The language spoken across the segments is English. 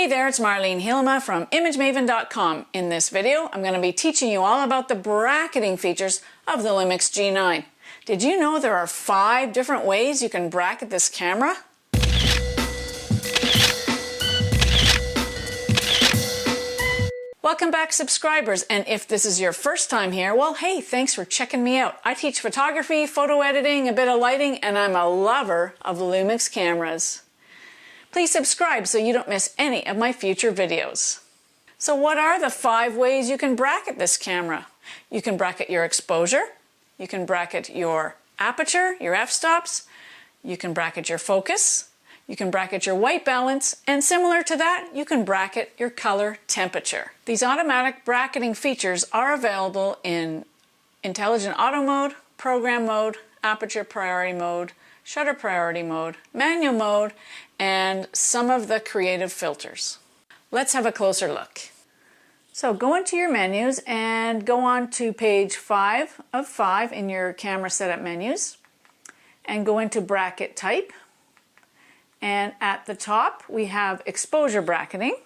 Hey there, it's Marlene Hilma from ImageMaven.com. In this video, I'm going to be teaching you all about the bracketing features of the Lumix G9. Did you know there are 5 different ways you can bracket this camera? Welcome back, subscribers, and if this is your first time here, well, hey, thanks for checking me out. I teach photography, photo editing, a bit of lighting, and I'm a lover of Lumix cameras. Please subscribe so you don't miss any of my future videos. So what are the 5 ways you can bracket this camera? You can bracket your exposure, you can bracket your aperture, your f-stops, you can bracket your focus, you can bracket your white balance, and similar to that, you can bracket your color temperature. These automatic bracketing features are available in Intelligent Auto Mode, Program Mode, Aperture Priority Mode, Shutter Priority Mode, Manual Mode, and some of the creative filters. Let's have a closer look. So go into your menus and go on to page 5 of 5 in your camera setup menus and go into bracket type. And at the top we have exposure bracketing.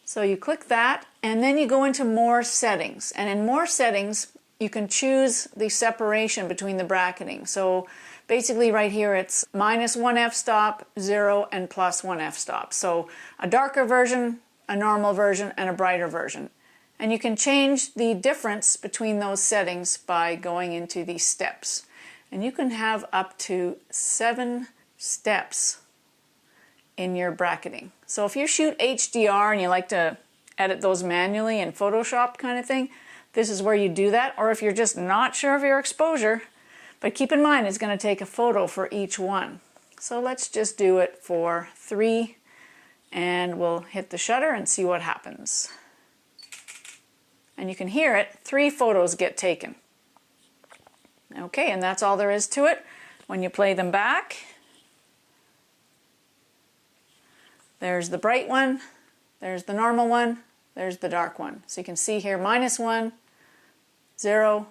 So you click that and then you go into more settings, and in more settings you can choose the separation between the bracketing. So basically right here it's -1 f-stop, 0, and +1 f-stop. So a darker version, a normal version, and a brighter version. And you can change the difference between those settings by going into the steps. And you can have up to 7 steps in your bracketing. So if you shoot HDR and you like to edit those manually in Photoshop kind of thing, this is where you do that. Or if you're just not sure of your exposure, but keep in mind it's going to take a photo for each one. So let's just do it for 3 and we'll hit the shutter and see what happens. And you can hear it, 3 photos get taken. Okay, and that's all there is to it. When you play them back, there's the bright one, there's the normal one, there's the dark one. So you can see here -1, 0,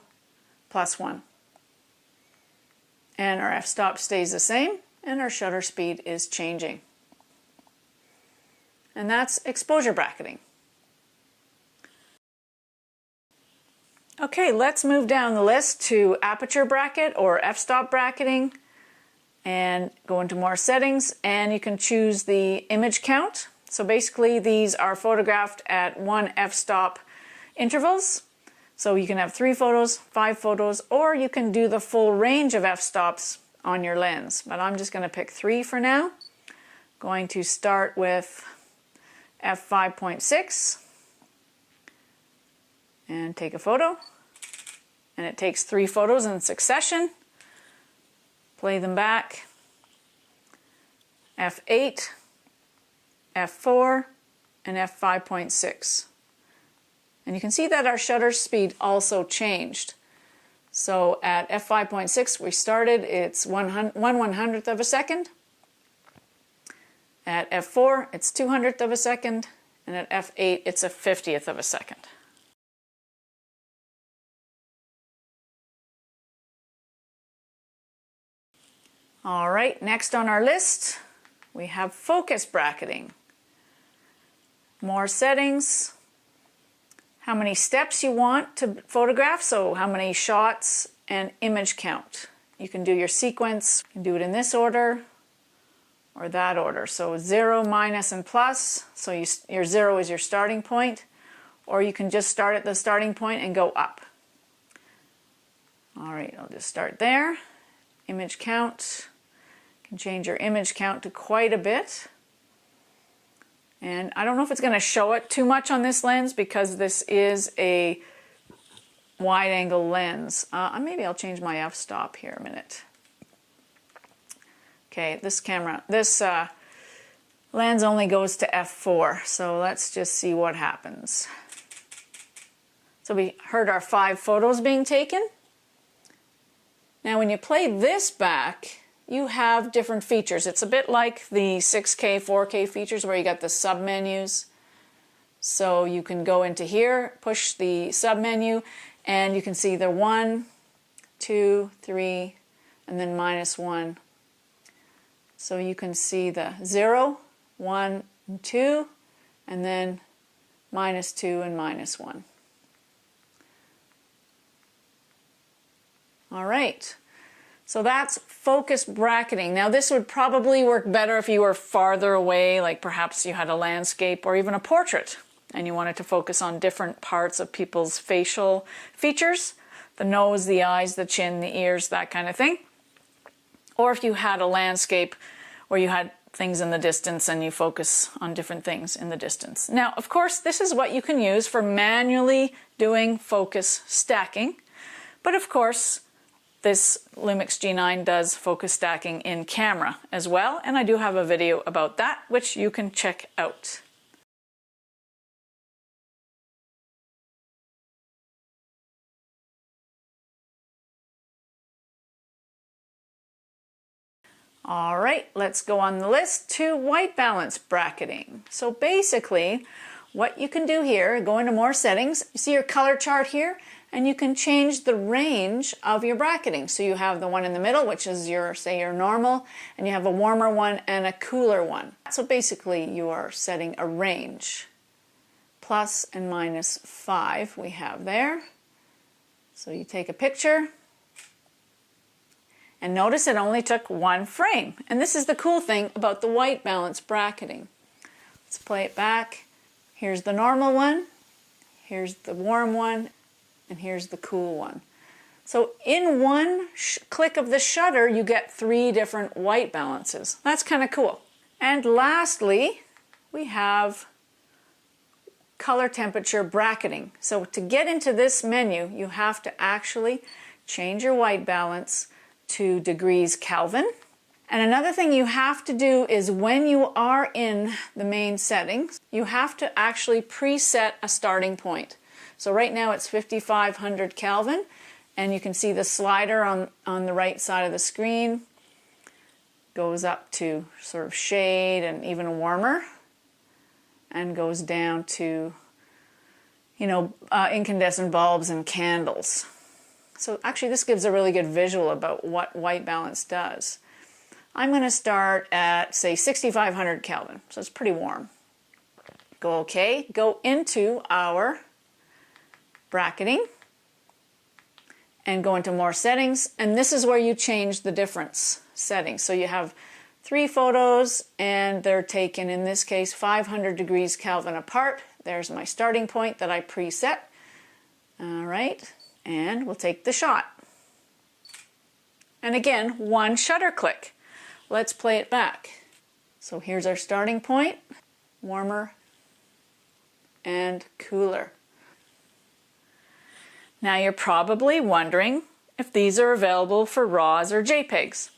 +1. And our f-stop stays the same and our shutter speed is changing. And that's exposure bracketing. Okay, let's move down the list to aperture bracket or f-stop bracketing and go into more settings, and you can choose the image count. So basically these are photographed at 1 f-stop intervals. So you can have 3 photos, 5 photos, or you can do the full range of f-stops on your lens. But I'm just going to pick 3 for now. Going to start with f5.6 and take a photo. And it takes 3 photos in succession. Play them back. f8, f4, and f5.6. And you can see that our shutter speed also changed. So at f5.6 we started, it's 1/100th of a second. At f4 it's 200th of a second, and at f8 it's a 50th of a second. All right, next on our list we have focus bracketing. More settings. How many steps you want to photograph, so how many shots, and image count. You can do your sequence, you can do it in this order or that order. So 0, minus, and plus, so your 0 is your starting point, or you can just start at the starting point and go up. All right, I'll just start there. Image count, you can change your image count to quite a bit. And I don't know if it's going to show it too much on this lens because this is a wide angle lens. Maybe I'll change my f-stop here a minute. Okay, this lens only goes to f4, so let's just see what happens. So we heard our 5 photos being taken. Now when you play this back, you have different features. It's a bit like the 6K, 4K features where you got the sub-menus. So you can go into here, push the sub-menu, and you can see the 1, 2, 3, and then -1. So you can see the 0, 1, and 2, and then -2 and -1. All right, so that's focus bracketing. Now this would probably work better if you were farther away, like perhaps you had a landscape or even a portrait and you wanted to focus on different parts of people's facial features, the nose, the eyes, the chin, the ears, that kind of thing. Or if you had a landscape where you had things in the distance and you focus on different things in the distance. Now, of course, this is what you can use for manually doing focus stacking. But of course, this Lumix G9 does focus stacking in camera as well, and I do have a video about that, which you can check out. All right, let's go on the list to white balance bracketing. So basically, what you can do here, go into more settings, you see your color chart here, and you can change the range of your bracketing. So you have the one in the middle, which is your, say, your normal, and you have a warmer one and a cooler one. So basically you are setting a range. Plus and minus 5 we have there. So you take a picture, and notice it only took 1 frame. And this is the cool thing about the white balance bracketing. Let's play it back. Here's the normal one, here's the warm one, and here's the cool one. So in one click of the shutter, you get 3 different white balances. That's kind of cool. And lastly, we have color temperature bracketing. So to get into this menu, you have to actually change your white balance to degrees Kelvin. And another thing you have to do is when you are in the main settings, you have to actually preset a starting point. So right now it's 5500 Kelvin, and you can see the slider on the right side of the screen goes up to sort of shade and even warmer, and goes down to, you know, incandescent bulbs and candles. So actually this gives a really good visual about what white balance does. I'm going to start at, say, 6500 Kelvin, so it's pretty warm. Go OK, go into our bracketing and go into more settings, and this is where you change the difference settings. So you have 3 photos and they're taken, in this case, 500 degrees Kelvin apart. There's my starting point that I preset. All right, and we'll take the shot. And again, 1 shutter click. Let's play it back. So here's our starting point, warmer and cooler. Now you're probably wondering if these are available for RAWs or JPEGs.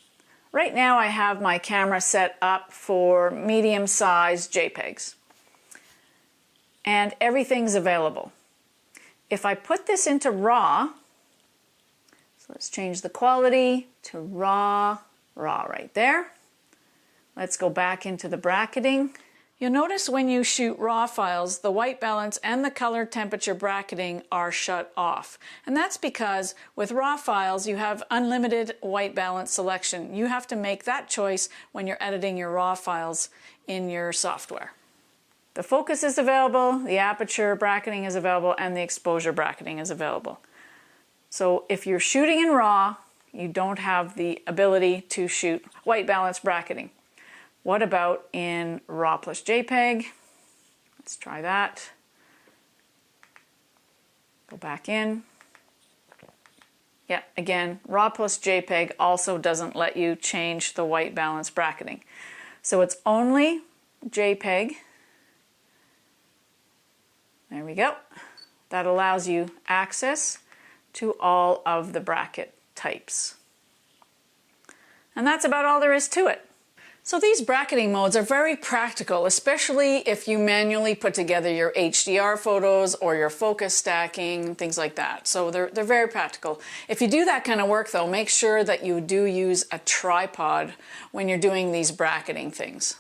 Right now I have my camera set up for medium-sized JPEGs. And everything's available. If I put this into RAW, so let's change the quality to RAW, RAW right there. Let's go back into the bracketing. You'll notice when you shoot RAW files, the white balance and the color temperature bracketing are shut off. And that's because with RAW files, you have unlimited white balance selection. You have to make that choice when you're editing your RAW files in your software. The focus is available, the aperture bracketing is available, and the exposure bracketing is available. So if you're shooting in RAW, you don't have the ability to shoot white balance bracketing. What about in RAW plus JPEG? Let's try that. Go back in. Yeah, again, RAW plus JPEG also doesn't let you change the white balance bracketing. So it's only JPEG. There we go. That allows you access to all of the bracket types. And that's about all there is to it. So these bracketing modes are very practical, especially if you manually put together your HDR photos or your focus stacking, things like that. So they're very practical. If you do that kind of work though, make sure that you do use a tripod when you're doing these bracketing things.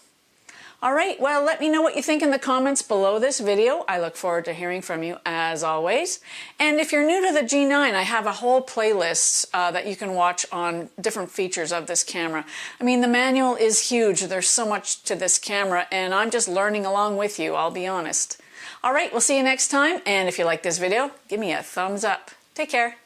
All right, well, let me know what you think in the comments below this video. I look forward to hearing from you as always. And if you're new to the G9, I have a whole playlist that you can watch on different features of this camera. I mean, the manual is huge. There's so much to this camera, and I'm just learning along with you, I'll be honest. All right, we'll see you next time. And if you like this video, give me a thumbs up. Take care.